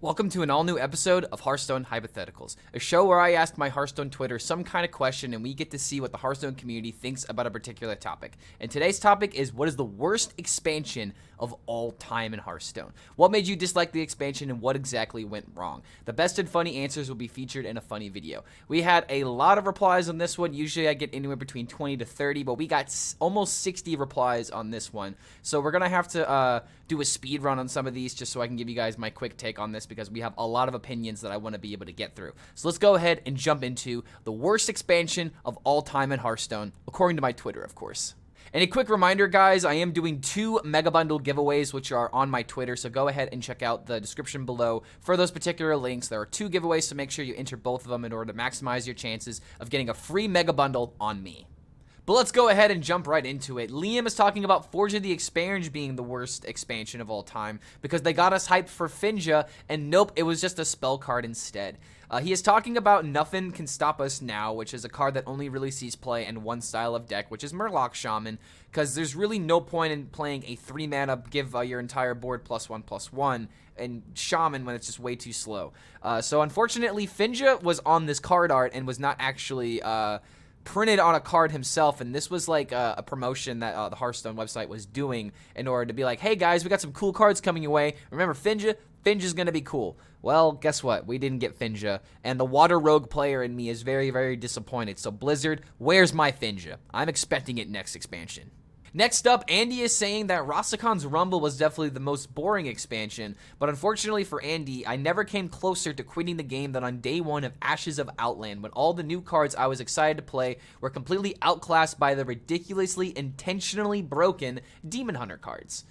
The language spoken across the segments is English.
Welcome to an all-new episode of Hearthstone Hypotheticals, a show where I ask my Hearthstone Twitter some kind of question and we get to see what the Hearthstone community thinks about a particular topic. And today's topic is, what is the worst expansion of all time in Hearthstone? What made you dislike the expansion and what exactly went wrong? The best and funny answers will be featured in a funny video. We had a lot of replies on this one. Usually I get anywhere between 20 to 30, but we got almost 60 replies on this one. So we're going to have to do a speed run on some of these just so I can give you guys my quick take on this, because we have a lot of opinions that I want to be able to get through. So let's go ahead and jump into the worst expansion of all time in Hearthstone, according to my Twitter, of course. And a quick reminder, guys, I am doing 2 Mega Bundle giveaways, which are on my Twitter, so go ahead and check out the description below for those particular links. There are 2 giveaways, so make sure you enter both of them in order to maximize your chances of getting a free Mega Bundle on me. But let's go ahead and jump right into it. Liam is talking about Forge of the Expange being the worst expansion of all time because they got us hyped for Finja, and nope, it was just a spell card instead. He is talking about Nothing Can Stop Us Now, which is a card that only really sees play in one style of deck, which is Murloc Shaman, because there's really no point in playing a 3-mana, give your entire board +1/+1, and Shaman when it's just way too slow. So unfortunately, Finja was on this card art and was not actually printed on a card himself, and this was like a promotion that the Hearthstone website was doing in order to be like, hey guys, we got some cool cards coming your way. Remember Finja's gonna be cool. Well, guess what? We didn't get Finja, and the Water Rogue player in me is very, very disappointed. So Blizzard, where's my Finja? I'm expecting it next expansion. Next up, Andy is saying that Rastakhan's Rumble was definitely the most boring expansion, but unfortunately for Andy, I never came closer to quitting the game than on day 1 of Ashes of Outland, when all the new cards I was excited to play were completely outclassed by the ridiculously, intentionally broken Demon Hunter cards.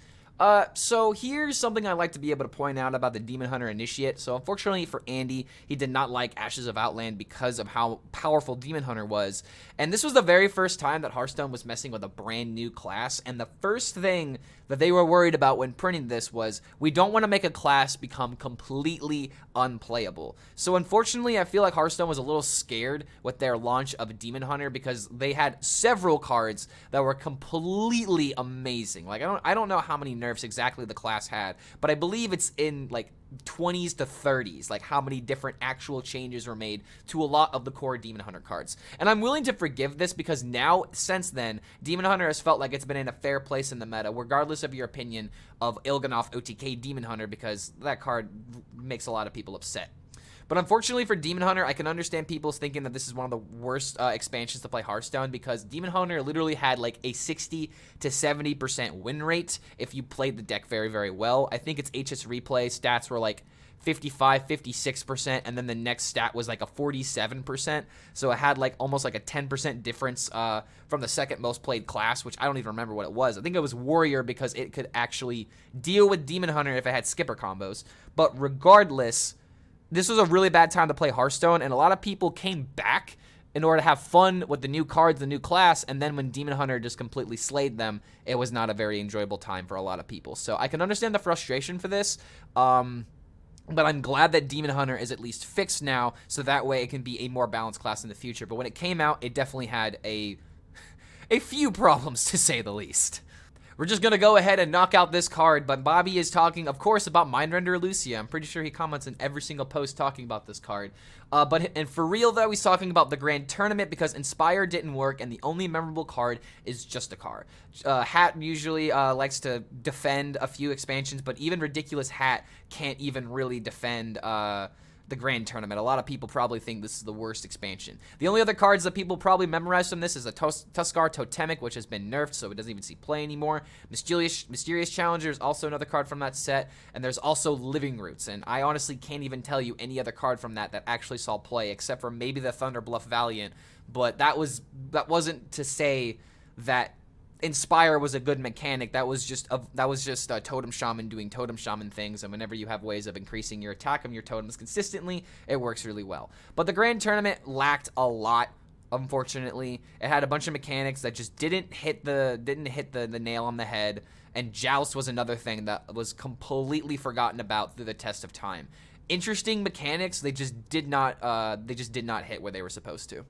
So here's something I'd like to be able to point out about the Demon Hunter Initiate. So unfortunately for Andy, he did not like Ashes of Outland because of how powerful Demon Hunter was. And this was the very first time that Hearthstone was messing with a brand new class. And the first thing that they were worried about when printing this was, we don't want to make a class become completely unplayable. So unfortunately, I feel like Hearthstone was a little scared with their launch of Demon Hunter because they had several cards that were completely amazing. Like, I don't know how many nerfs exactly the class had, but I believe it's in like 20s to 30s, like how many different actual changes were made to a lot of the core Demon Hunter cards. And I'm willing to forgive this because now, since then, Demon Hunter has felt like it's been in a fair place in the meta, regardless of your opinion of Il'gynoth OTK Demon Hunter, because that card makes a lot of people upset. But unfortunately for Demon Hunter, I can understand people thinking that this is one of the worst expansions to play Hearthstone, because Demon Hunter literally had like a 60 to 70% win rate if you played the deck very, very well. I think its HS replay stats were like 55, 56%, and then the next stat was like a 47%. So it had like almost like a 10% difference from the second most played class, which I don't even remember what it was. I think it was Warrior, because it could actually deal with Demon Hunter if it had skipper combos. But regardless, this was a really bad time to play Hearthstone, and a lot of people came back in order to have fun with the new cards, the new class, and then when Demon Hunter just completely slayed them, it was not a very enjoyable time for a lot of people. So I can understand the frustration for this, but I'm glad that Demon Hunter is at least fixed now, so that way it can be a more balanced class in the future. But when it came out, it definitely had a few problems, to say the least. We're just going to go ahead and knock out this card, but Bobby is talking, of course, about Mindrender Lucia. I'm pretty sure he comments in every single post talking about this card. And for real, though, he's talking about the Grand Tournament because Inspire didn't work, and the only memorable card is just a card. Hat usually likes to defend a few expansions, but even Ridiculous Hat can't even really defend the Grand Tournament. A lot of people probably think this is the worst expansion. The only other cards that people probably memorize from this is a Tuskar Totemic, which has been nerfed, so it doesn't even see play anymore. Mysterious Challenger is also another card from that set, and there's also Living Roots, and I honestly can't even tell you any other card from that actually saw play, except for maybe the Thunder Bluff Valiant, but that wasn't to say that Inspire was a good mechanic. That was just a Totem Shaman doing Totem Shaman things, and whenever you have ways of increasing your attack of your totems consistently, it works really well. But the Grand Tournament lacked a lot, unfortunately. It had a bunch of mechanics that just didn't hit the nail on the head, and Joust was another thing that was completely forgotten about through the test of time. Interesting mechanics, they just did not hit where they were supposed to.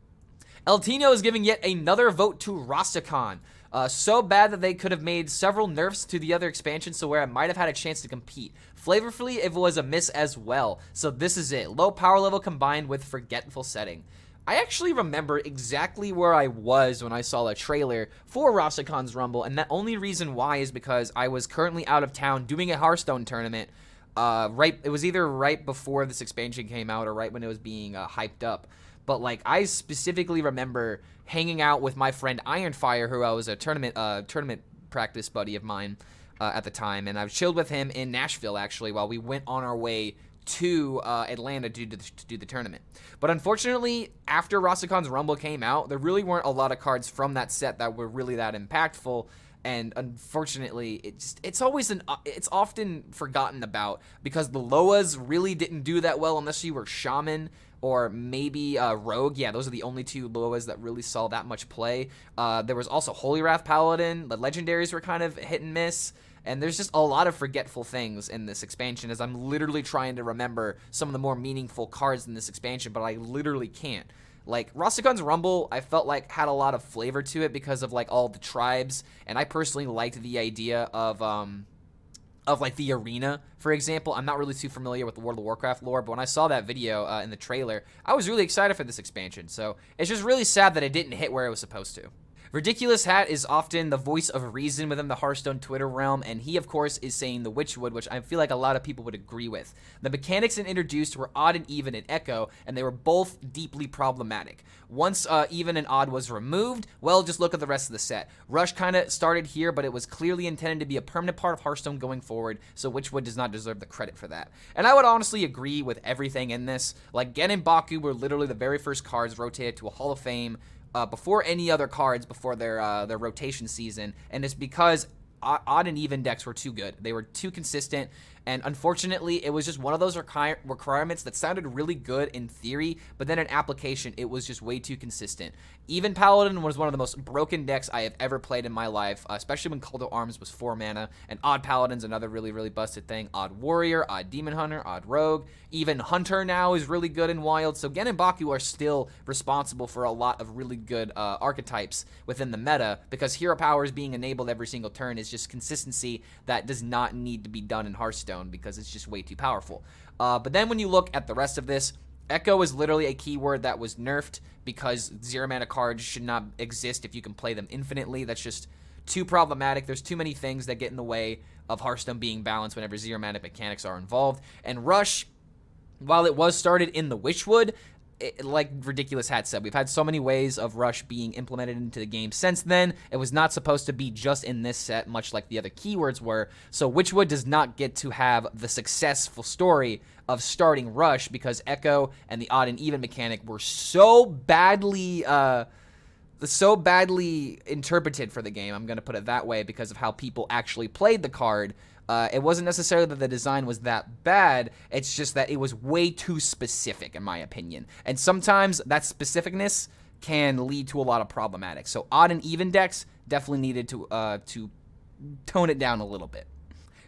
El Tino is giving yet another vote to Rastakhan. So bad that they could have made several nerfs to the other expansions so where I might have had a chance to compete. Flavorfully, it was a miss as well. So this is it. Low power level combined with forgetful setting. I actually remember exactly where I was when I saw a trailer for Rastakhan's Rumble, and the only reason why is because I was currently out of town doing a Hearthstone tournament. It was either right before this expansion came out or right when it was being hyped up. But like I specifically remember hanging out with my friend Ironfire, who I was a tournament practice buddy of mine at the time, and I chilled with him in Nashville actually while we went on our way to Atlanta to do the tournament. But unfortunately, after Rastakhan's Rumble came out, there really weren't a lot of cards from that set that were really that impactful. And unfortunately, it's often forgotten about because the Loas really didn't do that well unless you were Shaman or maybe Rogue. Yeah, those are the only two Loas that really saw that much play. There was also Holy Wrath Paladin. The legendaries were kind of hit and miss. And there's just a lot of forgetful things in this expansion as I'm literally trying to remember some of the more meaningful cards in this expansion, but I literally can't. Like, Rastakhan's Rumble, I felt like had a lot of flavor to it because of, like, all the tribes, and I personally liked the idea of like, the arena, for example. I'm not really too familiar with the World of Warcraft lore, but when I saw that video in the trailer, I was really excited for this expansion, so it's just really sad that it didn't hit where it was supposed to. Ridiculous Hat is often the voice of reason within the Hearthstone Twitter realm, and he, of course, is saying the Witchwood, which I feel like a lot of people would agree with. The mechanics introduced were odd and even in Echo, and they were both deeply problematic. Once even and odd was removed, well, just look at the rest of the set. Rush kind of started here, but it was clearly intended to be a permanent part of Hearthstone going forward, so Witchwood does not deserve the credit for that. And I would honestly agree with everything in this. Like, Gen and Baku were literally the very first cards rotated to a Hall of Fame, before any other cards before their rotation season, and it's because odd and even decks were too good. They were too consistent, and unfortunately, it was just one of those requirements that sounded really good in theory, but then in application, it was just way too consistent. Even Paladin was one of the most broken decks I have ever played in my life, especially when Call to Arms was 4 mana, and Odd Paladin's another really, really busted thing. Odd Warrior, Odd Demon Hunter, Odd Rogue, even Hunter now is really good in Wild, so Gen and Baku are still responsible for a lot of really good archetypes within the meta, because hero powers being enabled every single turn is just consistency that does not need to be done in Hearthstone, because it's just way too powerful. But then when you look at the rest of this, Echo is literally a keyword that was nerfed because 0 mana cards should not exist if you can play them infinitely. That's just too problematic. There's too many things that get in the way of Hearthstone being balanced whenever 0 mana mechanics are involved. And Rush, while it was started in the Witchwood, like Ridiculous Hat said, we've had so many ways of Rush being implemented into the game since then. It was not supposed to be just in this set, much like the other keywords were. So Witchwood does not get to have the successful story of starting Rush because Echo and the odd and even mechanic were so badly interpreted for the game. I'm going to put it that way because of how people actually played the card. It wasn't necessarily that the design was that bad, it's just that it was way too specific, in my opinion. And sometimes that specificness can lead to a lot of problematic. So odd and even decks definitely needed to tone it down a little bit.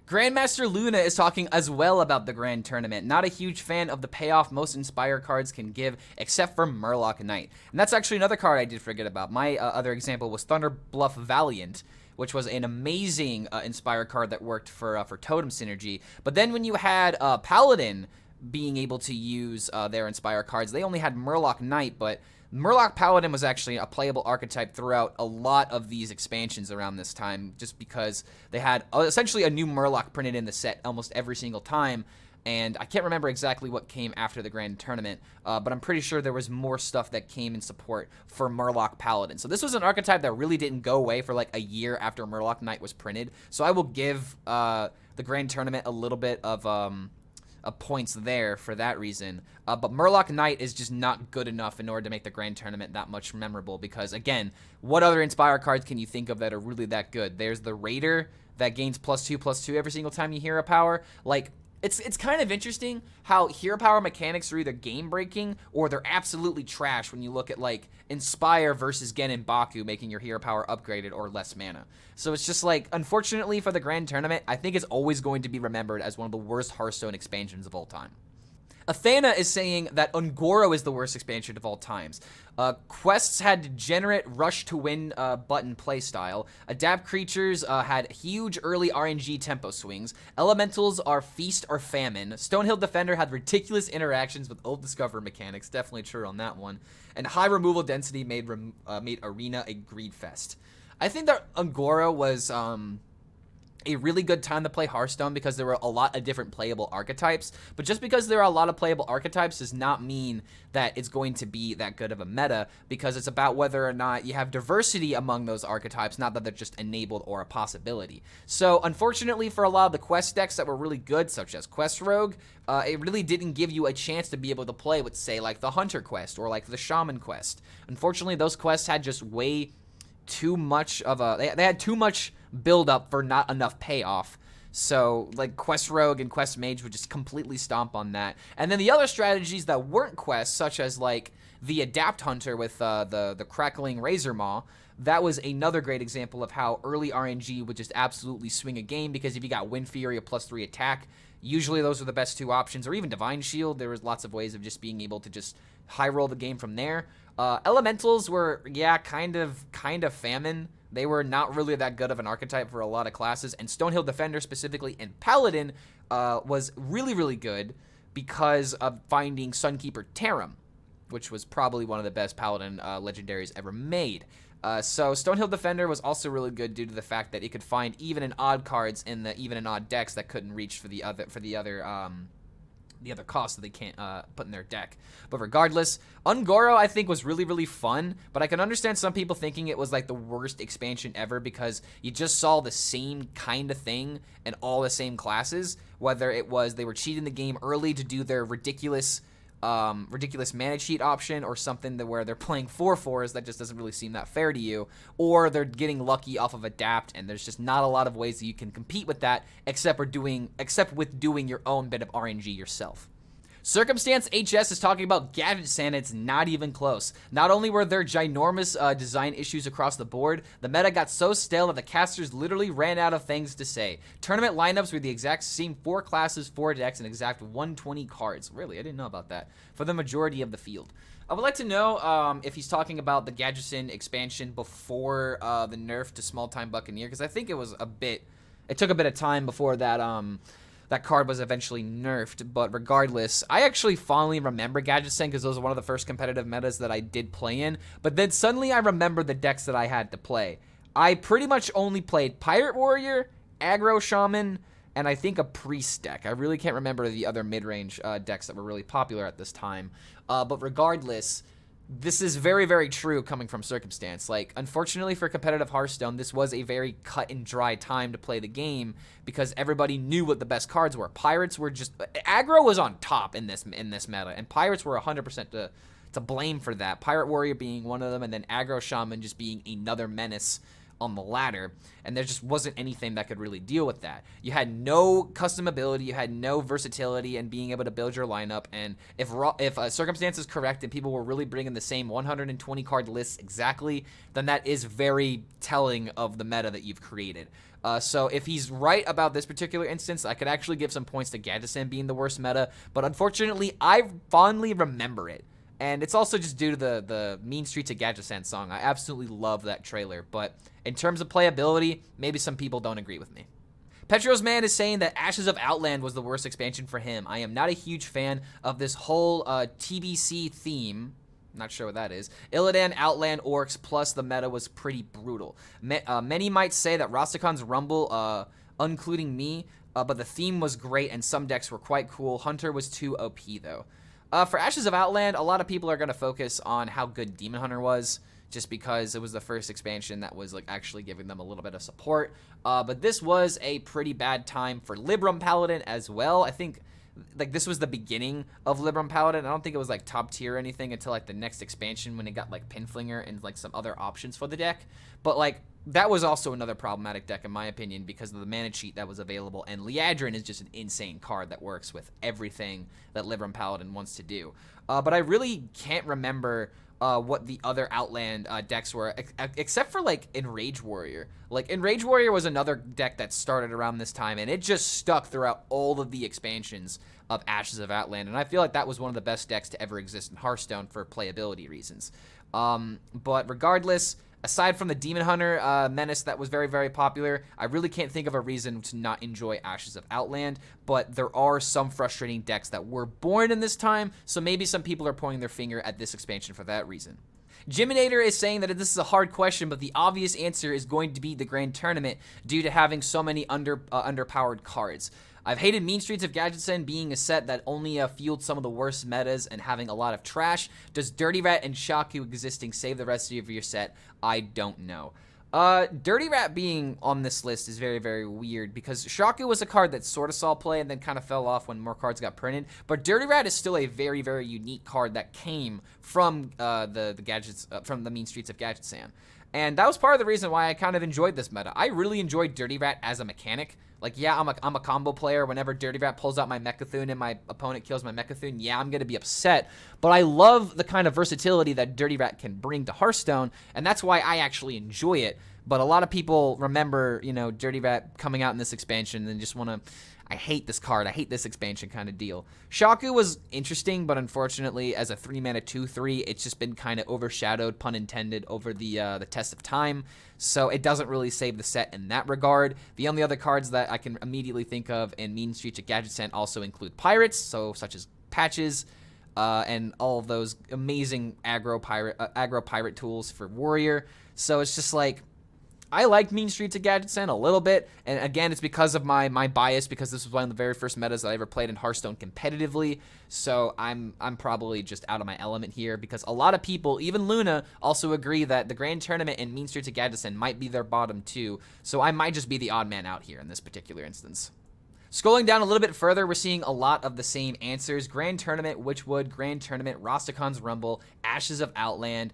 Grandmaster Luna is talking as well about the Grand Tournament. Not a huge fan of the payoff most Inspire cards can give, except for Murloc Knight. And that's actually another card I did forget about. My other example was Thunder Bluff Valiant, which was an amazing Inspire card that worked for Totem Synergy. But then when you had Paladin being able to use their Inspire cards, they only had Murloc Knight, but Murloc Paladin was actually a playable archetype throughout a lot of these expansions around this time, just because they had essentially a new Murloc printed in the set almost every single time. And I can't remember exactly what came after the Grand Tournament, but I'm pretty sure there was more stuff that came in support for Murloc Paladin. So this was an archetype that really didn't go away for like a year after Murloc Knight was printed. So I will give the Grand Tournament a little bit of points there for that reason. But Murloc Knight is just not good enough in order to make the Grand Tournament that much memorable because, again, what other Inspire cards can you think of that are really that good? There's the Raider that gains +2/+2 every single time you hero power. Like, It's kind of interesting how hero power mechanics are either game-breaking or they're absolutely trash when you look at, like, Inspire versus Gen and Baku making your hero power upgraded or less mana. So it's just like, unfortunately for the Grand Tournament, I think it's always going to be remembered as one of the worst Hearthstone expansions of all time. Athena is saying that Ungoro is the worst expansion of all times. Quests had degenerate rush to win button playstyle. Adapt creatures had huge early RNG tempo swings. Elementals are feast or famine. Stonehill Defender had ridiculous interactions with old Discover mechanics. Definitely true on that one. And high removal density made Arena a greed fest. I think that Ungoro was a really good time to play Hearthstone because there were a lot of different playable archetypes, but just because there are a lot of playable archetypes does not mean that it's going to be that good of a meta, because it's about whether or not you have diversity among those archetypes, not that they're just enabled or a possibility. So unfortunately for a lot of the quest decks that were really good, such as Quest Rogue, it really didn't give you a chance to be able to play with, say, like the Hunter quest or like the Shaman quest. Unfortunately, those quests had just way too much of a, they had too much build up for not enough payoff. So like Quest Rogue and Quest Mage would just completely stomp on that. And then the other strategies that weren't quests, such as like the Adapt Hunter with the Crackling Razor Maw, that was another great example of how early RNG would just absolutely swing a game, because if you got Wind Fury, a +3 attack, usually those are the best two options, or even Divine Shield. There was lots of ways of just being able to just high roll the game from there. Elementals were, yeah, kind of famine. They were not really that good of an archetype for a lot of classes, and Stonehill Defender specifically and Paladin was really, really good because of finding Sunkeeper Tarim, which was probably one of the best Paladin legendaries ever made. So Stonehill Defender was also really good due to the fact that it could find even and odd cards in the even and odd decks that couldn't reach for the other costs that they can't put in their deck. But regardless, Ungoro I think was really, really fun, but I can understand some people thinking it was like the worst expansion ever because you just saw the same kind of thing in all the same classes, whether it was they were cheating the game early to do their ridiculous mana cheat option, or something that where they're playing 4/4s that just doesn't really seem that fair to you, or they're getting lucky off of Adapt, and there's just not a lot of ways that you can compete with that except with doing your own bit of RNG yourself. Circumstance HS is talking about Gadgetzan. It's not even close. Not only were there ginormous design issues across the board, the meta got so stale that the casters literally ran out of things to say. Tournament lineups were the exact same 4 classes, 4 decks, and exact 120 cards. Really, I didn't know about that. For the majority of the field. I would like to know if he's talking about the Gadgetzan expansion before the nerf to Small Time Buccaneer, because I think it was it took a bit of time before that that card was eventually nerfed. But regardless, I actually fondly remember Gadgetzan because those were one of the first competitive metas that I did play in. But then suddenly I remembered the decks that I had to play. I pretty much only played Pirate Warrior, Aggro Shaman, and I think a Priest deck. I really can't remember the other mid-range decks that were really popular at this time. But regardless, this is very, very true coming from Circumstance. Like, unfortunately for competitive Hearthstone, this was a very cut and dry time to play the game because everybody knew what the best cards were. Pirates were just... Aggro was on top in this meta, and Pirates were 100% to blame for that. Pirate Warrior being one of them, and then Aggro Shaman just being another menace on the ladder, and there just wasn't anything that could really deal with that. You had no custom ability, you had no versatility in being able to build your lineup, and if Circumstance is correct and people were really bringing the same 120 card lists exactly, then that is very telling of the meta that you've created. So if he's right about this particular instance, I could actually give some points to Gadgetzan being the worst meta, but unfortunately, I fondly remember it. And it's also just due to the Mean Streets of Gadgetzan song. I absolutely love that trailer, but in terms of playability, maybe some people don't agree with me. Petros Man is saying that Ashes of Outland was the worst expansion for him. I am not a huge fan of this whole TBC theme. Not sure what that is. Illidan, Outland, Orcs, plus the meta was pretty brutal. Many might say that Rastakhan's Rumble, including me, but the theme was great and some decks were quite cool. Hunter was too OP though. For Ashes of Outland, a lot of people are going to focus on how good Demon Hunter was, just because it was the first expansion that was like actually giving them a little bit of support. But this was a pretty bad time for Libram Paladin as well. I think like this was the beginning of Libram Paladin. I don't think it was like top tier or anything until like the next expansion when it got like Pinflinger and like some other options for the deck. But like that was also another problematic deck in my opinion because of the mana cheat that was available, and Liadrin is just an insane card that works with everything that Libram Paladin wants to do. But I really can't remember what the other Outland decks were, except for like Enrage Warrior. Like Enrage Warrior was another deck that started around this time, and it just stuck throughout all of the expansions of Ashes of Outland, and I feel like that was one of the best decks to ever exist in Hearthstone for playability reasons. But regardless, aside from the Demon Hunter menace that was very, very popular, I really can't think of a reason to not enjoy Ashes of Outland, but there are some frustrating decks that were born in this time, so maybe some people are pointing their finger at this expansion for that reason. Jiminator is saying that this is a hard question, but the obvious answer is going to be the Grand Tournament due to having so many underpowered cards. I've hated Mean Streets of Gadgetzan being a set that only fueled some of the worst metas and having a lot of trash. Does Dirty Rat and Shaku existing save the rest of your set? I don't know. Dirty Rat being on this list is very, very weird because Shaku was a card that sort of saw play and then kind of fell off when more cards got printed. But Dirty Rat is still a very, very unique card that came from the gadgets from the Mean Streets of Gadgetzan. And that was part of the reason why I kind of enjoyed this meta. I really enjoyed Dirty Rat as a mechanic. Like, yeah, I'm a combo player. Whenever Dirty Rat pulls out my Mechathune and my opponent kills my Mechathune, yeah, I'm going to be upset. But I love the kind of versatility that Dirty Rat can bring to Hearthstone, and that's why I actually enjoy it. But a lot of people remember, you know, Dirty Rat coming out in this expansion and just want to... I hate this card. I hate this expansion kind of deal. Shaku was interesting, but unfortunately, as a 3-mana 2/3, it's just been kind of overshadowed, pun intended, over the test of time. So it doesn't really save the set in that regard. The only other cards that I can immediately think of in Mean Streets of Gadgetzan also include pirates, so such as Patches, and all of those amazing aggro pirate tools for Warrior. So it's just like... I like Mean Streets of Gadgetzan a little bit, and again, it's because of my bias, because this was one of the very first metas that I ever played in Hearthstone competitively, so I'm probably just out of my element here, because a lot of people, even Luna, also agree that the Grand Tournament and Mean Streets of Gadgetzan might be their bottom two, so I might just be the odd man out here in this particular instance. Scrolling down a little bit further, we're seeing a lot of the same answers. Grand Tournament, Witchwood, Grand Tournament, Rastakhan's Rumble, Ashes of Outland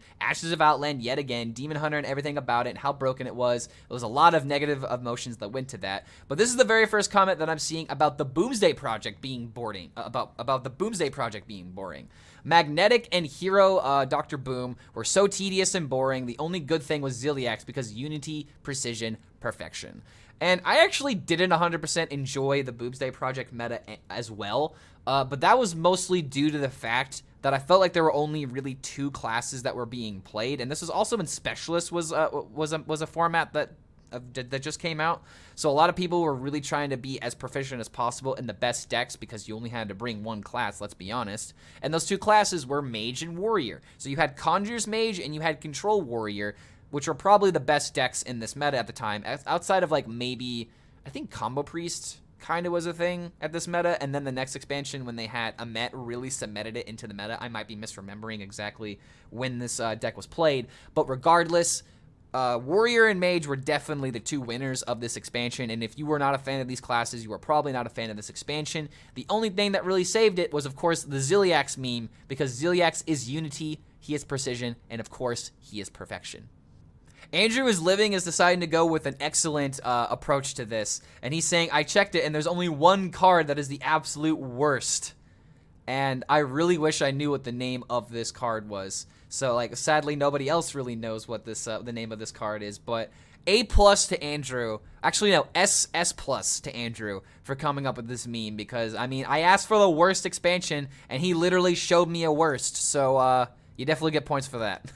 yet again, Demon Hunter and everything about it, and how broken it was. There was a lot of negative emotions that went to that. But this is the very first comment that I'm seeing about the Boomsday Project being boring. About the Boomsday Project being boring. Magnetic and Hero Dr. Boom were so tedious and boring. The only good thing was Ziliax because Unity, Precision, Perfection. And I actually didn't 100% enjoy the Boomsday Project meta as well, but that was mostly due to the fact that I felt like there were only really 2 classes that were being played, and this was also when Specialist was a format that just came out. So a lot of people were really trying to be as proficient as possible in the best decks because you only had to bring one class, let's be honest. And those 2 classes were Mage and Warrior. So you had Conjurer's Mage and you had Control Warrior, which were probably the best decks in this meta at the time, outside of like maybe, I think Combo Priest kind of was a thing at this meta, and then the next expansion when they had Amet really cemented it into the meta. I might be misremembering exactly when this deck was played, but regardless, Warrior and Mage were definitely the 2 winners of this expansion, and if you were not a fan of these classes, you were probably not a fan of this expansion. The only thing that really saved it was, of course, the Ziliax meme, because Ziliax is Unity, he is Precision, and of course, he is Perfection. Andrew is Living is deciding to go with an excellent approach to this, and he's saying, I checked it, and there's only one card that is the absolute worst. And I really wish I knew what the name of this card was. So, like, sadly, nobody else really knows what this the name of this card is, but A+ to Andrew. Actually, no, S+ to Andrew for coming up with this meme, because, I mean, I asked for the worst expansion, and he literally showed me a worst, so, you definitely get points for that.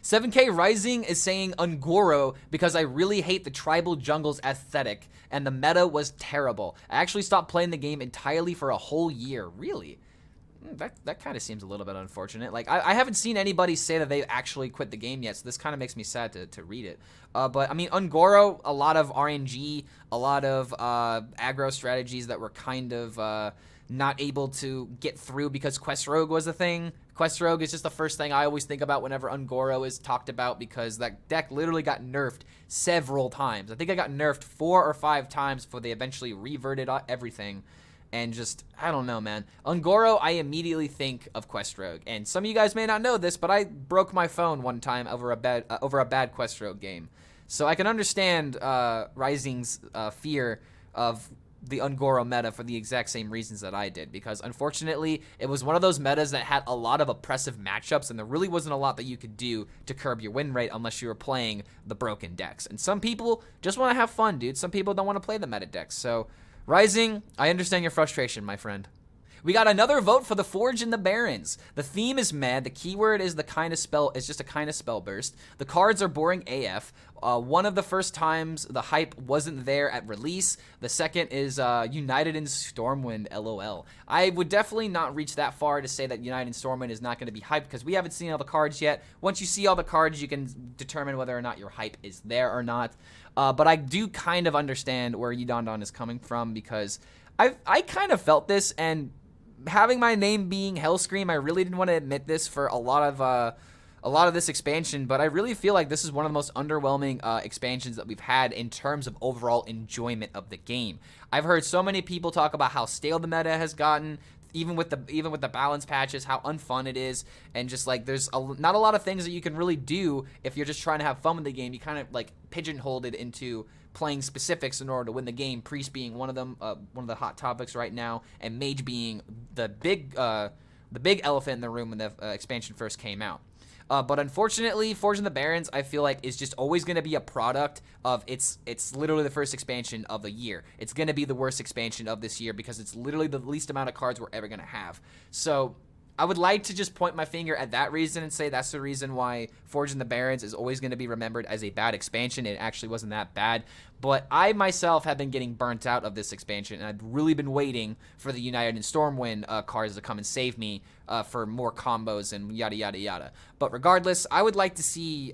7K Rising is saying Ungoro because I really hate the tribal jungles aesthetic and the meta was terrible. I actually stopped playing the game entirely for a whole year. Really? That kind of seems a little bit unfortunate. Like, I haven't seen anybody say that they actually quit the game yet, so this kind of makes me sad to read it. But, I mean, Ungoro, a lot of RNG, a lot of aggro strategies that were kind of not able to get through because Quest Rogue was a thing. Quest Rogue is just the first thing I always think about whenever Ungoro is talked about, because that deck literally got nerfed several times. I think I got nerfed 4 or 5 times before they eventually reverted everything. And just, I don't know, man. Ungoro, I immediately think of Quest Rogue. And some of you guys may not know this, but I broke my phone one time over a bad Quest Rogue game. So I can understand Rising's fear of the Ungoro meta for the exact same reasons that I did, because unfortunately it was one of those metas that had a lot of oppressive matchups, and there really wasn't a lot that you could do to curb your win rate unless you were playing the broken decks. And some people just want to have fun, dude. Some people don't want to play the meta decks. So Rising, I understand your frustration, my friend. We got another vote for the Forge and the Barrens. The theme is mad. The keyword is just a kind of spell burst. The cards are boring AF. One of the first times the hype wasn't there at release. The second is United in Stormwind, LOL. I would definitely not reach that far to say that United in Stormwind is not going to be hyped, because we haven't seen all the cards yet. Once you see all the cards, you can determine whether or not your hype is there or not. But I do kind of understand where Yidondon is coming from, because I kind of felt this, and having my name being HELLSCREAM, I really didn't want to admit this for a lot of this expansion, but I really feel like this is one of the most underwhelming expansions that we've had in terms of overall enjoyment of the game. I've heard so many people talk about how stale the meta has gotten, even with the balance patches, how unfun it is, and just like there's not a lot of things that you can really do if you're just trying to have fun with the game. You kind of like pigeonholed it into playing specifics in order to win the game. Priest being one of them, one of the hot topics right now, and Mage being the big elephant in the room when the expansion first came out. But unfortunately, Forge and the Barrens, I feel like, is just always going to be a product of it's literally the first expansion of the year. It's going to be the worst expansion of this year because it's literally the least amount of cards we're ever going to have. So I would like to just point my finger at that reason and say that's the reason why Forge and the Barrens is always going to be remembered as a bad expansion. It actually wasn't that bad. But I myself have been getting burnt out of this expansion, and I've really been waiting for the United and Stormwind cards to come and save me for more combos and yada yada yada. But regardless, I would like to see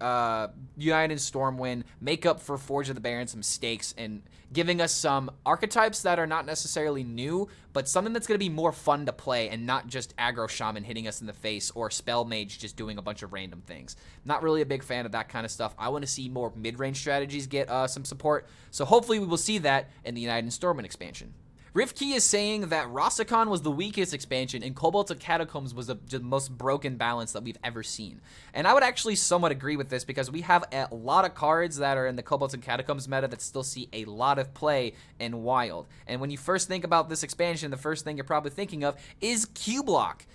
United and Stormwind make up for Forge of the Barrens' mistakes and giving us some archetypes that are not necessarily new, but something that's going to be more fun to play and not just aggro shaman hitting us in the face or spell mage just doing a bunch of random things. Not really a big fan of that kind of stuff. I want to see more mid-range strategies get some support, so hopefully we will see that in the United and Stormwind expansion. Rifkey is saying that Rastakhan was the weakest expansion and Kobolds of Catacombs was the most broken balance that we've ever seen. And I would actually somewhat agree with this because we have a lot of cards that are in the Kobolds and Catacombs meta that still see a lot of play in Wild. And when you first think about this expansion, the first thing you're probably thinking of is Q-Block.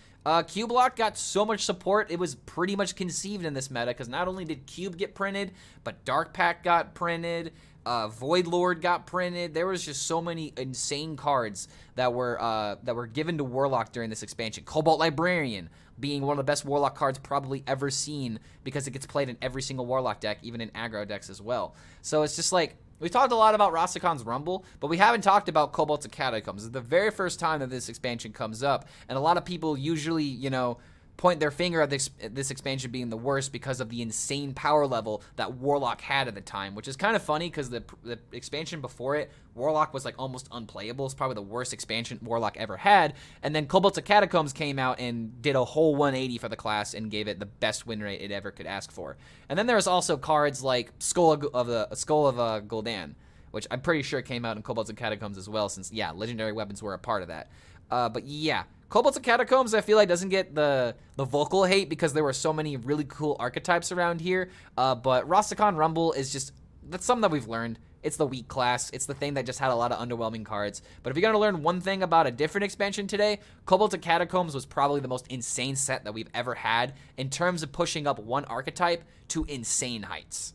Q-Block got so much support, it was pretty much conceived in this meta because not only did Cube get printed, but Dark Pact got printed, Void Lord got printed. There was just so many insane cards that were given to Warlock during this expansion. Cobalt Librarian being one of the best Warlock cards probably ever seen because it gets played in every single Warlock deck, even in aggro decks as well. So it's just like, we talked a lot about Rastakhan's Rumble, but we haven't talked about Kobolds of Catacombs. It's the very first time that this expansion comes up, and a lot of people usually, you know, point their finger at this expansion being the worst because of the insane power level that Warlock had at the time, which is kind of funny because the expansion before it, Warlock was like almost unplayable. It's probably the worst expansion Warlock ever had, and then Kobolds of Catacombs came out and did a whole 180 for the class and gave it the best win rate it ever could ask for. And then there's also cards like Skull of Gul'dan, which I'm pretty sure came out in Kobolds of Catacombs as well, since yeah, legendary weapons were a part of that. But yeah, Kobolds of Catacombs I feel like doesn't get the vocal hate because there were so many really cool archetypes around here. But Rastakhan Rumble is just, that's something that we've learned. It's the weak class. It's the thing that just had a lot of underwhelming cards. But if you're going to learn one thing about a different expansion today, Kobolds of Catacombs was probably the most insane set that we've ever had in terms of pushing up one archetype to insane heights.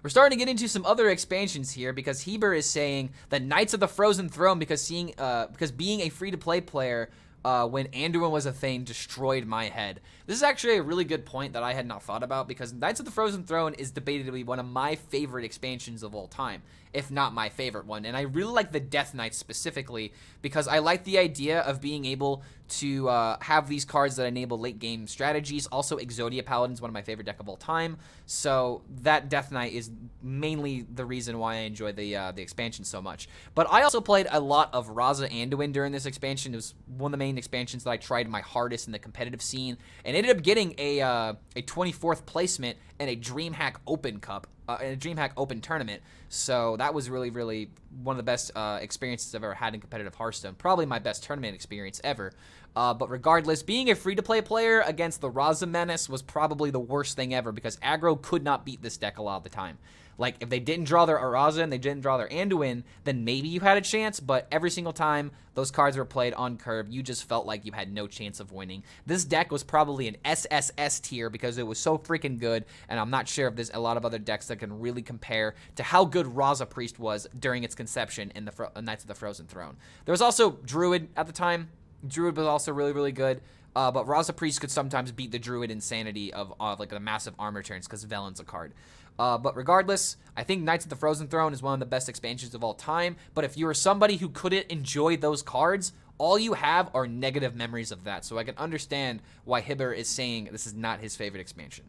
We're starting to get into some other expansions here because Heber is saying that Knights of the Frozen Throne because being a free-to-play player when Anduin was a thing destroyed my head. This is actually a really good point that I had not thought about because Knights of the Frozen Throne is debated to be one of my favorite expansions of all time, if not my favorite one. And I really like the Death Knights specifically because I like the idea of being able to have these cards that enable late game strategies. Also, Exodia Paladin's one of my favorite deck of all time. So that Death Knight is mainly the reason why I enjoy the expansion so much. But I also played a lot of Raza Anduin during this expansion. It was one of the main expansions that I tried my hardest in the competitive scene, and ended up getting a 24th placement in a DreamHack Open Cup, in a DreamHack Open tournament. So that was really, really one of the best experiences I've ever had in competitive Hearthstone. Probably my best tournament experience ever. But regardless, being a free-to-play player against the Raza Menace was probably the worst thing ever because aggro could not beat this deck a lot of the time. Like, if they didn't draw their Araza and they didn't draw their Anduin, then maybe you had a chance, but every single time those cards were played on curve, you just felt like you had no chance of winning. This deck was probably an SSS tier because it was so freaking good, and I'm not sure if there's a lot of other decks that can really compare to how good Raza Priest was during its conception in the Knights of the Frozen Throne. There was also Druid at the time. Druid was also really, really good. But Raza Priest could sometimes beat the Druid insanity of like the massive armor turns because Velen's a card. But regardless, I think Knights of the Frozen Throne is one of the best expansions of all time. But if you are somebody who couldn't enjoy those cards, all you have are negative memories of that. So I can understand why Hibber is saying this is not his favorite expansion.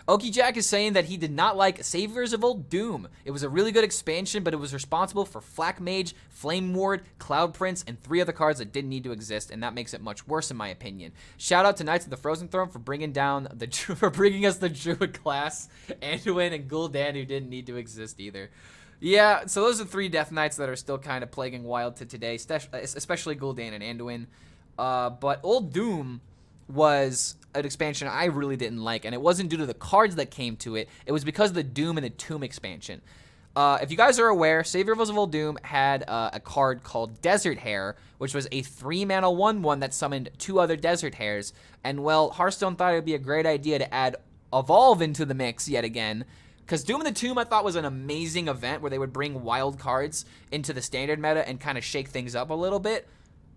Okie Jack is saying that he did not like Saviors of Uldum. It was a really good expansion, but it was responsible for Flak Mage, Flame Ward, Cloud Prince, and 3 other cards that didn't need to exist, and that makes it much worse in my opinion. Shout out to Knights of the Frozen Throne for bringing us the Druid class, Anduin and Gul'dan, who didn't need to exist either. Yeah, so those are 3 Death Knights that are still kind of plaguing Wild to today, especially Gul'dan and Anduin. But Uldum was an expansion I really didn't like, and it wasn't due to the cards that came to it. It was because of the Doom and the Tomb expansion. If you guys are aware, Savior of Uldum had a card called Desert Hare, which was a 3-mana 1/1 that summoned 2 other Desert Hares. And, well, Hearthstone thought it would be a great idea to add Evolve into the mix yet again, because Doom and the Tomb I thought was an amazing event where they would bring wild cards into the standard meta and kind of shake things up a little bit.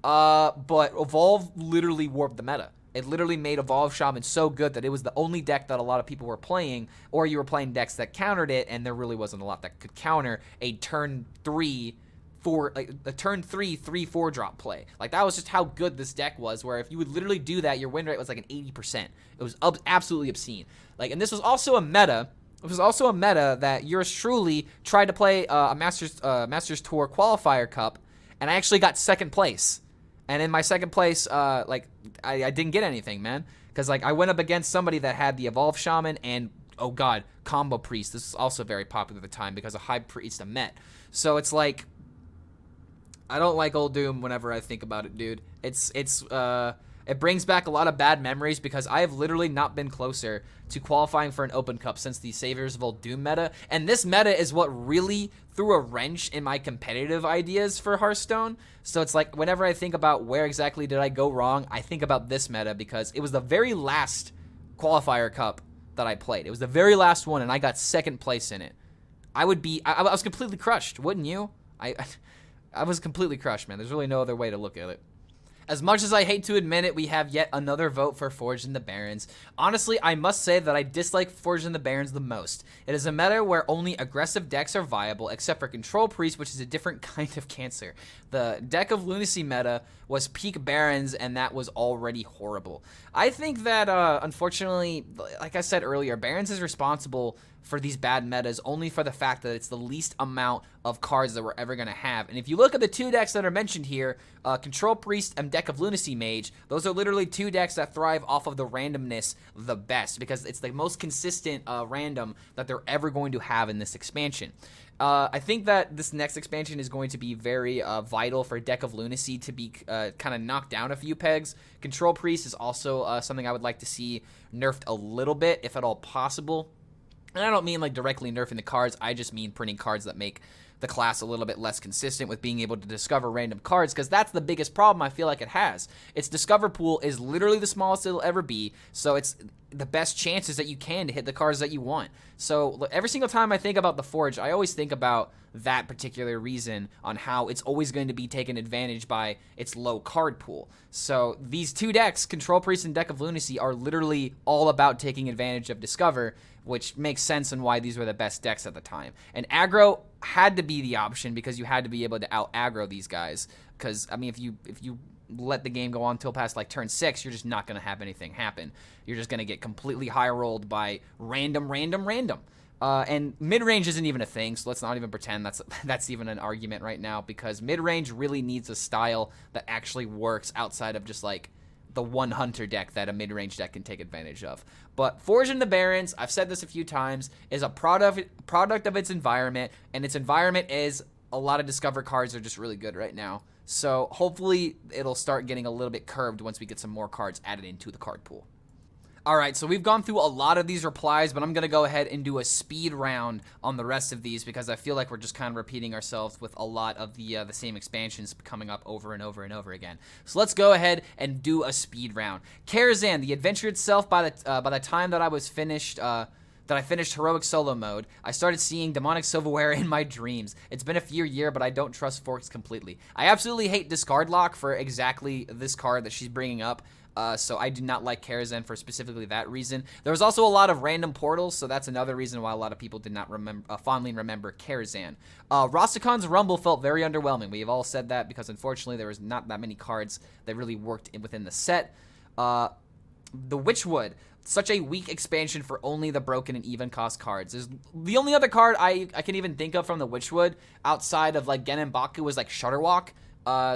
But Evolve literally warped the meta. It literally made Evolve Shaman so good that it was the only deck that a lot of people were playing, or you were playing decks that countered it, and there really wasn't a lot that could counter a turn 3 3/4 drop play. Like, that was just how good this deck was, where if you would literally do that, your win rate was like an 80%. It was absolutely obscene. Like, and this was also a meta. It was also a meta that yours truly tried to play a Masters Tour Qualifier Cup, and I actually got 2nd place. And in my 2nd place, like, I didn't get anything, man. Because, like, I went up against somebody that had the Evolve Shaman and, oh god, Combo Priest. This is also very popular at the time because of High Priest a Met. So it's like, I don't like Uldum whenever I think about it, dude. It brings back a lot of bad memories because I have literally not been closer to qualifying for an Open Cup since the Saviors of Uldum meta. And this meta is what really threw a wrench in my competitive ideas for Hearthstone. So it's like, whenever I think about where exactly did I go wrong, I think about this meta because it was the very last Qualifier Cup that I played. It was the very last one, and I got 2nd place in it. I was completely crushed, wouldn't you? I was completely crushed, man. There's really no other way to look at it. As much as I hate to admit it, we have yet another vote for Forged in the Barrens. Honestly, I must say that I dislike Forged in the Barrens the most. It is a meta where only aggressive decks are viable, except for Control Priest, which is a different kind of cancer. The Deck of Lunacy meta was peak Barrens, and that was already horrible. I think that, unfortunately, like I said earlier, Barrens is responsible for these bad metas only for the fact that it's the least amount of cards that we're ever going to have. And if you look at the 2 decks that are mentioned here, Control Priest and Deck of Lunacy Mage, those are literally 2 decks that thrive off of the randomness the best because it's the most consistent random that they're ever going to have in this expansion. I think that this next expansion is going to be very vital for Deck of Lunacy to be kind of knocked down a few pegs. Control Priest is also something I would like to see nerfed a little bit, if at all possible. And I don't mean like directly nerfing the cards, I just mean printing cards that make the class a little bit less consistent with being able to discover random cards, because that's the biggest problem I feel like it has. Its discover pool is literally the smallest it'll ever be, so it's the best chances that you can to hit the cards that you want. So every single time I think about the Forge, I always think about that particular reason on how it's always going to be taken advantage by its low card pool. So these 2 decks, Control Priest and Deck of Lunacy, are literally all about taking advantage of Discover, which makes sense and why these were the best decks at the time. And aggro had to be the option because you had to be able to out-aggro these guys. Because, I mean, if you let the game go on until past, like, turn 6, you're just not going to have anything happen. You're just going to get completely high-rolled by random. And mid-range isn't even a thing, so let's not even pretend that's even an argument right now, because mid-range really needs a style that actually works outside of just, like, the one hunter deck that a mid-range deck can take advantage of. But Forge in the Barrens, I've said this a few times, is a product of its environment, and its environment is a lot of Discover cards are just really good right now. So hopefully it'll start getting a little bit curved once we get some more cards added into the card pool. All right, so we've gone through a lot of these replies, but I'm going to go ahead and do a speed round on the rest of these because I feel like we're just kind of repeating ourselves with a lot of the same expansions coming up over and over and over again. So let's go ahead and do a speed round. Karazhan, the adventure itself, by the time that I was finished... that I finished Heroic Solo mode, I started seeing demonic silverware in my dreams. It's been a few years, but I don't trust Forks completely. I absolutely hate Discard Lock for exactly this card that she's bringing up. So I do not like Karazhan for specifically that reason. There was also a lot of random portals, so that's another reason why a lot of people did not fondly remember Karazhan. Rastakhan's Rumble felt very underwhelming. We have all said that because unfortunately there was not that many cards that really worked within the set. The Witchwood, such a weak expansion for only the broken and even cost cards. The only other card I can even think of from the Witchwood outside of like Gen Baku was like Shutterwalk.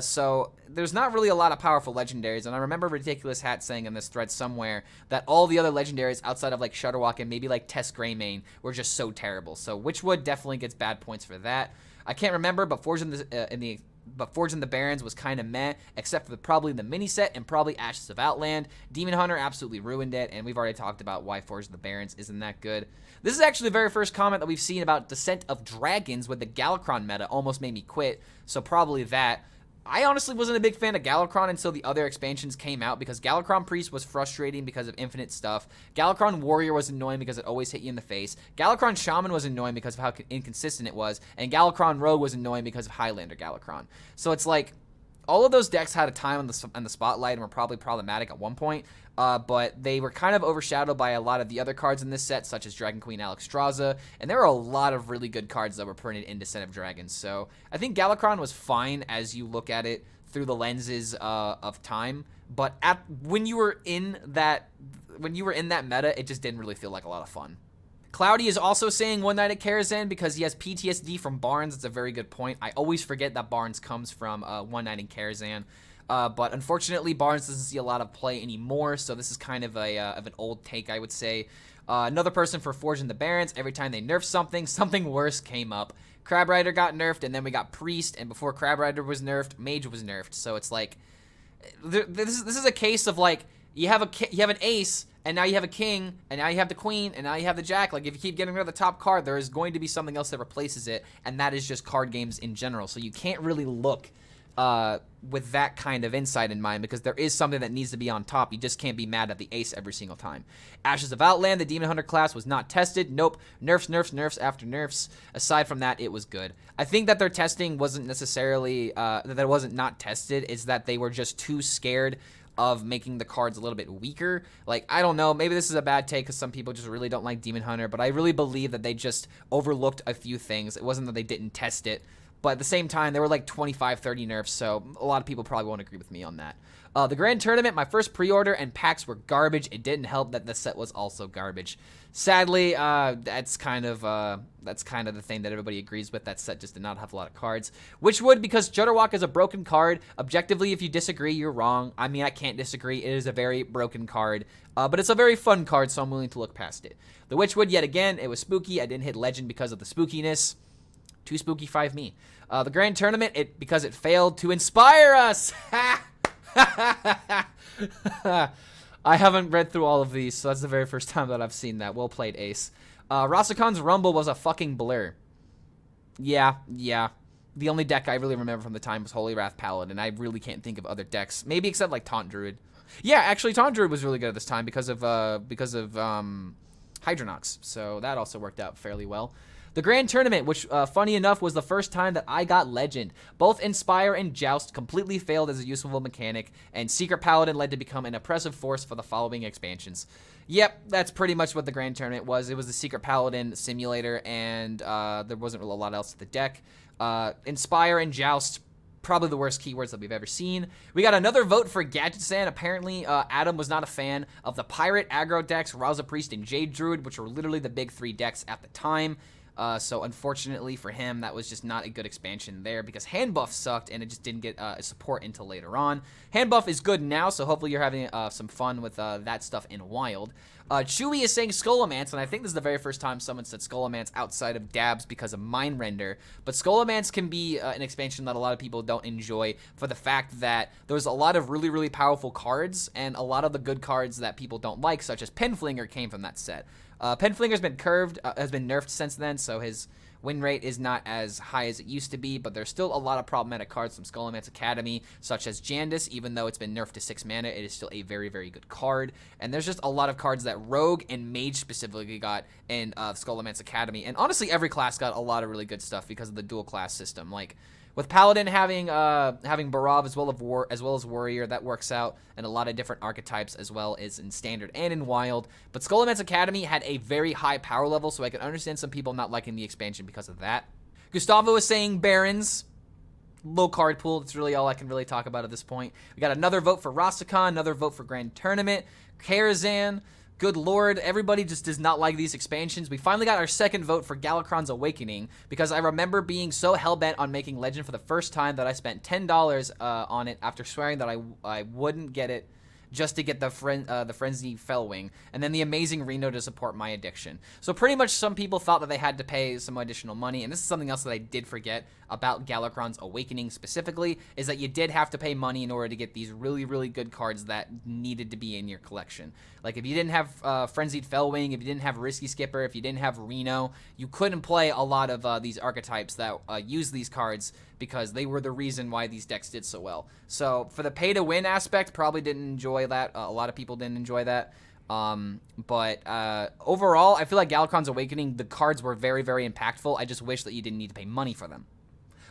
So there's not really a lot of powerful legendaries, and I remember Ridiculous Hat saying in this thread somewhere that all the other legendaries outside of like Shutterwalk and maybe like Test Greymane were just so terrible. So Witchwood definitely gets bad points for that. I can't remember, but Forged in the Barrens was kind of meh, except for probably the mini set and probably Ashes of Outland. Demon Hunter absolutely ruined it, and we've already talked about why Forged in the Barrens isn't that good. This is actually the very first comment that we've seen about Descent of Dragons with the Galakron meta almost made me quit, so probably that. I honestly wasn't a big fan of Galakron until the other expansions came out because Galakron Priest was frustrating because of infinite stuff. Galakron Warrior was annoying because it always hit you in the face. Galakron Shaman was annoying because of how inconsistent it was. And Galakron Rogue was annoying because of Highlander Galakron. So it's like, all of those decks had a time on the spotlight and were probably problematic at one point, but they were kind of overshadowed by a lot of the other cards in this set, such as Dragon Queen Alexstrasza, and there were a lot of really good cards that were printed in Descent of Dragons. So I think Galakron was fine as you look at it through the lenses of time, but when you were in that meta, it just didn't really feel like a lot of fun. Cloudy is also saying One Night at Karazhan because he has PTSD from Barrens. It's a very good point. I always forget that Barrens comes from One Night in Karazhan. But unfortunately, Barrens doesn't see a lot of play anymore, so this is kind of an old take, I would say. Another person for Forged in the Barrens, every time they nerfed something worse came up. Crab Rider got nerfed, and then we got Priest, and before Crab Rider was nerfed, Mage was nerfed. So it's like, this is a case of like, you have an ace, and now you have a king, and now you have the queen, and now you have the jack. Like, if you keep getting rid of the top card, there is going to be something else that replaces it, and that is just card games in general. So you can't really look with that kind of insight in mind because there is something that needs to be on top. You just can't be mad at the ace every single time. Ashes of Outland, the Demon Hunter class was not tested. Nope. Nerfs, nerfs, nerfs after nerfs. Aside from that, it was good. I think that their testing wasn't necessarily, that it wasn't not tested, is that they were just too scared of making the cards a little bit weaker. Like, I don't know, maybe this is a bad take because some people just really don't like Demon Hunter, but I really believe that they just overlooked a few things. It wasn't that they didn't test it, but at the same time, there were like 25, 30 nerfs, so a lot of people probably won't agree with me on that. The Grand Tournament, my first pre-order and packs were garbage. It didn't help that the set was also garbage. Sadly, that's kind of the thing that everybody agrees with. That set just did not have a lot of cards. Witchwood, because Shutterwalk is a broken card. Objectively, if you disagree, you're wrong. I mean, I can't disagree. It is a very broken card, but it's a very fun card, so I'm willing to look past it. The Witchwood, yet again, it was spooky. I didn't hit Legend because of the spookiness. Too spooky, 5 me. The Grand Tournament, because it failed to inspire us. I haven't read through all of these, so that's the very first time that I've seen that. Well played, Ace. Rastakhan's Rumble was a fucking blur. Yeah. The only deck I really remember from the time was Holy Wrath Paladin. I really can't think of other decks. Maybe except like Taunt Druid. Yeah, actually Taunt Druid was really good at this time because of Hydronox. So that also worked out fairly well. The Grand Tournament, which, funny enough, was the first time that I got Legend. Both Inspire and Joust completely failed as a useful mechanic, and Secret Paladin led to become an oppressive force for the following expansions. Yep, that's pretty much what the Grand Tournament was. It was the Secret Paladin simulator, and there wasn't really a lot else to the deck. Inspire and Joust, probably the worst keywords that we've ever seen. We got another vote for Gadgetzan. Apparently, Adam was not a fan of the Pirate aggro decks, Raza Priest, and Jade Druid, which were literally the big 3 decks at the time. So unfortunately for him, that was just not a good expansion there because hand buff sucked and it just didn't get support until later on. Hand buff is good now, so hopefully you're having some fun with that stuff in Wild. Chewy is saying Scholomance, and I think this is the very first time someone said Scholomance outside of Dabs because of Mind Render. But Scholomance can be an expansion that a lot of people don't enjoy for the fact that there's a lot of really, really powerful cards, and a lot of the good cards that people don't like, such as Penflinger, came from that set. Penflinger's been curved, has been nerfed since then, so his win rate is not as high as it used to be, but there's still a lot of problematic cards from Scholomance Academy, such as Jandis. Even though it's been nerfed to 6 mana, it is still a very, very good card. And there's just a lot of cards that Rogue and Mage specifically got in Scholomance Academy. And honestly, every class got a lot of really good stuff because of the dual class system. Like, with Paladin having Barav as well as Warrior, that works out in a lot of different archetypes as well as in Standard and in Wild. But Scholomance Academy had a very high power level, so I can understand some people not liking the expansion because of that. Gustavo is saying Barrens. Low card pool. That's really all I can really talk about at this point. We got another vote for Rastakhan, another vote for Grand Tournament. Karazhan. Good lord, everybody just does not like these expansions. We finally got our second vote for Galakrond's Awakening because I remember being so hellbent on making Legend for the first time that I spent $10 on it after swearing that I wouldn't get it just to get the Frenzy Fellwing, and then the amazing Reno to support my addiction. So pretty much some people thought that they had to pay some additional money, and this is something else that I did forget about Galakrond's Awakening specifically, is that you did have to pay money in order to get these really, really good cards that needed to be in your collection. Like, if you didn't have Frenzied Fellwing, if you didn't have Risky Skipper, if you didn't have Reno, you couldn't play a lot of these archetypes that use these cards because they were the reason why these decks did so well. So for the pay-to-win aspect, probably didn't enjoy that. A lot of people didn't enjoy that. But overall, I feel like Galakrond's Awakening, the cards were very, very impactful. I just wish that you didn't need to pay money for them.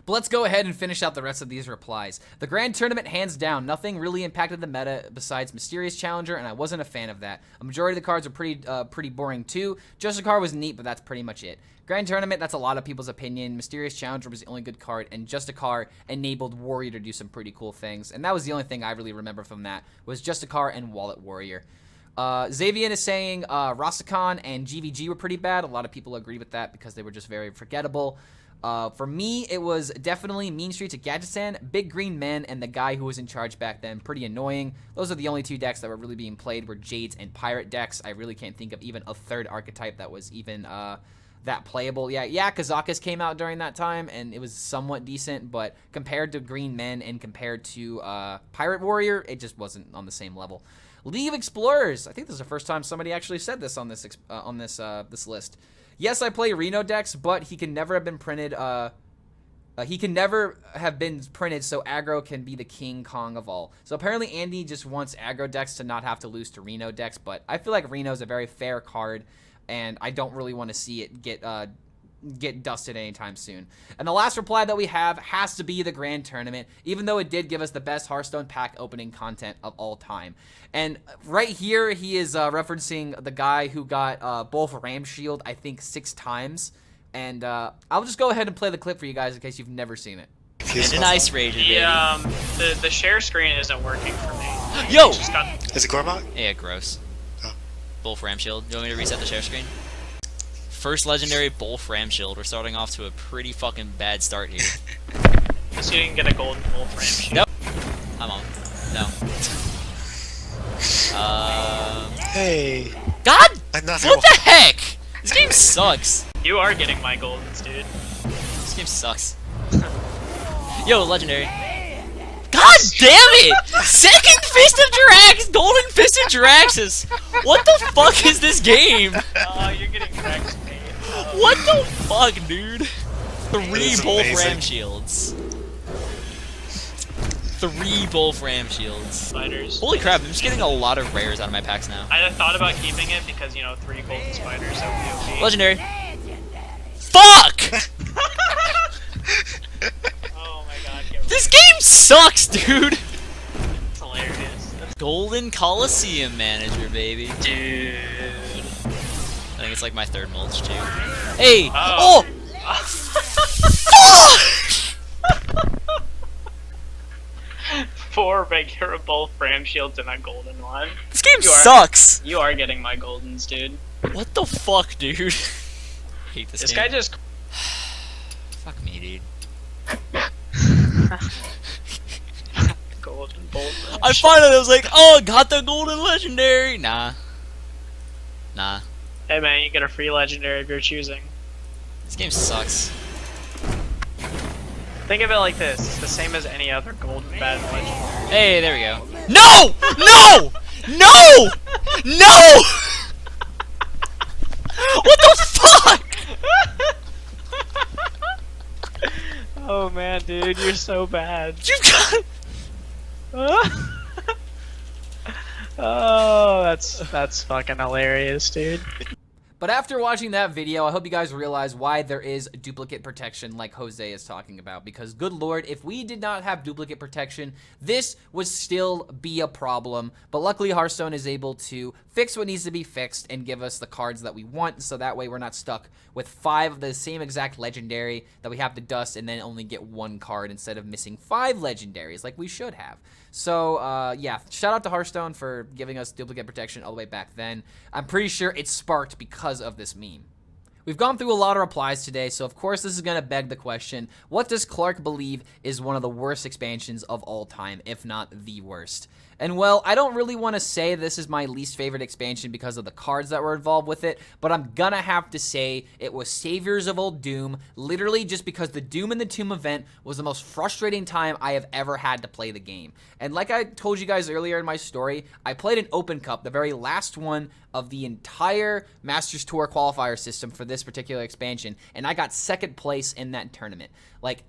But let's go ahead and finish out the rest of these replies. The Grand Tournament, hands down, nothing really impacted the meta besides Mysterious Challenger, and I wasn't a fan of that. A majority of the cards are pretty boring too. Justicar was neat, but that's pretty much it. Grand Tournament, that's a lot of people's opinion. Mysterious Challenger was the only good card, and Justicar enabled Warrior to do some pretty cool things. And that was the only thing I really remember from that, was Justicar and Wallet Warrior. Xavier is saying Rastakhan and GVG were pretty bad. A lot of people agree with that because they were just very forgettable. For me, it was definitely Mean Streets of Gadgetzan, Big Green Men, and the guy who was in charge back then. Pretty annoying. Those are the only two decks that were really being played, were Jades and Pirate decks. I really can't think of even a third archetype that was even that playable. Yeah, Kazakus came out during that time, and it was somewhat decent, but compared to Green Men and compared to Pirate Warrior, it just wasn't on the same level. League of Explorers. I think this is the first time somebody actually said this on this list. Yes, I play Reno decks, but he can never have been printed. He can never have been printed so aggro can be the King Kong of all. So apparently Andy just wants aggro decks to not have to lose to Reno decks, but I feel like Reno is a very fair card, and I don't really want to see it get dusted anytime soon. And the last reply that we have has to be the Grand Tournament, even though it did give us the best Hearthstone pack opening content of all time. And right here, he is referencing the guy who got Bolf Ramshield, I think, 6 times. And I'll just go ahead and play the clip for you guys in case you've never seen it. And an Ice Rager, baby. The share screen isn't working for me. Yo! Is it Gorbot? Yeah, gross. Oh. Bolf Ramshield. Do you want me to reset the share screen? First legendary Bolf Ramshield. We're starting off to a pretty fucking bad start here. So you can get a golden Bolf Ramshield. Nope. I'm on. No. Hey. God! What the heck? This game sucks. You are getting my goldens, dude. This game sucks. Yo, legendary. God damn it! Second Fist of Jirax! Golden Fist of Jiraxes! What the fuck is this game? Oh, you're getting Rex paid. What the fuck, dude? 3 Bolf Ramshields. 3 Bolf Ramshields. Spiders. Holy crap, I'm just getting a lot of rares out of my packs now. I thought about keeping it because, you know, 3 golden spiders, that would be OP. Legendary. Fuck! Oh my god. This game sucks, dude! It's hilarious. That's Golden Coliseum Manager, baby. dude. I think it's like my 3rd mulch, too. Hey! Oh! Fuck! 4 regular Bolf Ramshields and a golden one. This game sucks! You are getting my goldens, dude. What the fuck, dude? hate this This game. guy just. Fuck me, dude. Golden Bolt. I finally was like, oh, got the golden legendary. Nah. Nah. Hey man, you get a free legendary of your choosing. This game sucks. Think of it like this: it's the same as any other golden bad legendary. Hey, there we go. No! No! No! No! What the fuck? Oh man, dude, you're so bad. You got. Oh, that's fucking hilarious, dude. But after watching that video, I hope you guys realize why there is duplicate protection like Jose is talking about. Because good lord, if we did not have duplicate protection, this would still be a problem. But luckily, Hearthstone is able to fix what needs to be fixed and give us the cards that we want. So that way we're not stuck with 5 of the same exact legendary that we have to dust and then only get 1 card instead of missing 5 legendaries like we should have. So, yeah, shout out to Hearthstone for giving us duplicate protection all the way back then. I'm pretty sure it sparked because of this meme. We've gone through a lot of replies today, so of course this is going to beg the question, what does Clark believe is one of the worst expansions of all time, if not the worst? And well, I don't really want to say this is my least favorite expansion because of the cards that were involved with it, but I'm gonna have to say it was Saviors of Uldum, literally just because the Doom in the Tomb event was the most frustrating time I have ever had to play the game. And like I told you guys earlier in my story, I played an Open Cup, the very last one of the entire Masters Tour qualifier system for this particular expansion, and I got 2nd place in that tournament. Like,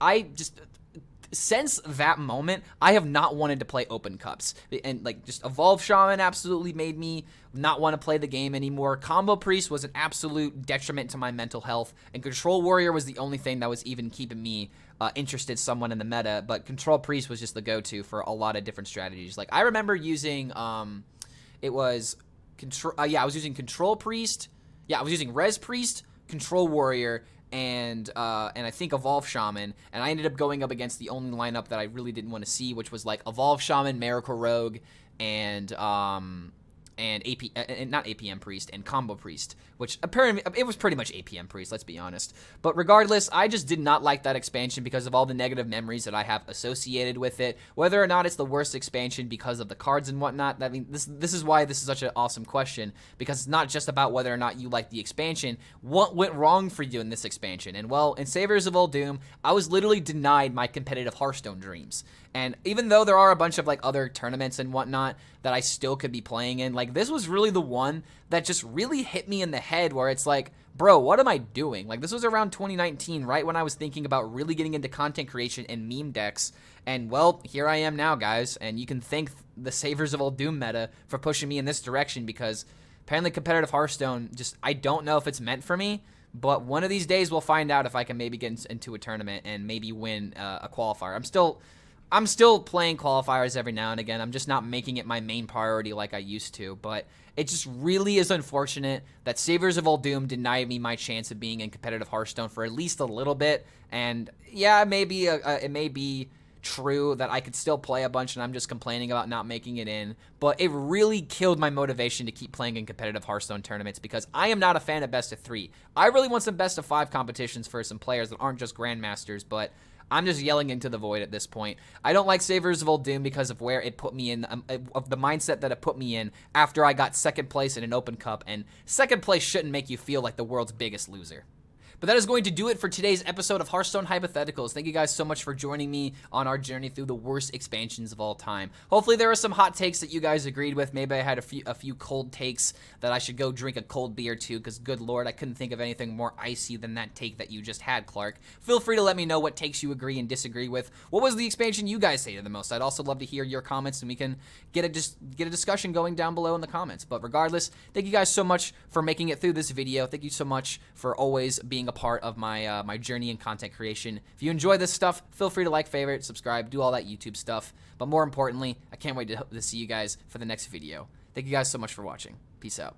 since that moment, I have not wanted to play Open Cups. And, like, just Evolve Shaman absolutely made me not want to play the game anymore. Combo Priest was an absolute detriment to my mental health. And Control Warrior was the only thing that was even keeping me interested somewhat in the meta. But Control Priest was just the go-to for a lot of different strategies. Like, I remember using, I was using Control Priest. Yeah, I was using Res Priest, Control Warrior, and I think Evolve Shaman, and I ended up going up against the only lineup that I really didn't want to see, which was like Evolve Shaman, Miracle Rogue, and not APM Priest, and Combo Priest, which apparently it was pretty much APM Priest, let's be honest. But regardless, I just did not like that expansion because of all the negative memories that I have associated with it. Whether or not it's the worst expansion because of the cards and whatnot, I mean, this is why this is such an awesome question, because it's not just about whether or not you like the expansion. What went wrong for you in this expansion? And well, in Saviors of Uldum, I was literally denied my competitive Hearthstone dreams. And even though there are a bunch of like other tournaments and whatnot that I still could be playing in, like this was really the one that just really hit me in the head where it's like, bro, what am I doing? Like this was around 2019, right when I was thinking about really getting into content creation and meme decks. And well, here I am now, guys. And you can thank the Saviors of Uldum meta for pushing me in this direction, because apparently competitive Hearthstone, just I don't know if it's meant for me. But one of these days we'll find out if I can maybe get into a tournament and maybe win a qualifier. I'm still playing qualifiers every now and again. I'm just not making it my main priority like I used to. But it just really is unfortunate that Saviors of Uldum denied me my chance of being in competitive Hearthstone for at least a little bit. And yeah, it may be true that I could still play a bunch and I'm just complaining about not making it in. But it really killed my motivation to keep playing in competitive Hearthstone tournaments, because I am not a fan of best of 3. I really want some best of 5 competitions for some players that aren't just Grandmasters, but I'm just yelling into the void at this point. I don't like Saviors of Uldum because of where it put me in, of the mindset that it put me in after I got 2nd place in an Open Cup, and 2nd place shouldn't make you feel like the world's biggest loser. But that is going to do it for today's episode of Hearthstone Hypotheticals. Thank you guys so much for joining me on our journey through the worst expansions of all time. Hopefully there were some hot takes that you guys agreed with. Maybe I had a few cold takes that I should go drink a cold beer too, because good lord, I couldn't think of anything more icy than that take that you just had, Clark. Feel free to let me know what takes you agree and disagree with. What was the expansion you guys hated the most? I'd also love to hear your comments, and we can get a discussion going down below in the comments. But regardless, thank you guys so much for making it through this video. Thank you so much for always being a part of my my journey in content creation. If you enjoy this stuff, feel free to like, favorite, subscribe, do all that YouTube stuff. But more importantly, I can't wait to see you guys for the next video. Thank you guys so much for watching. Peace out.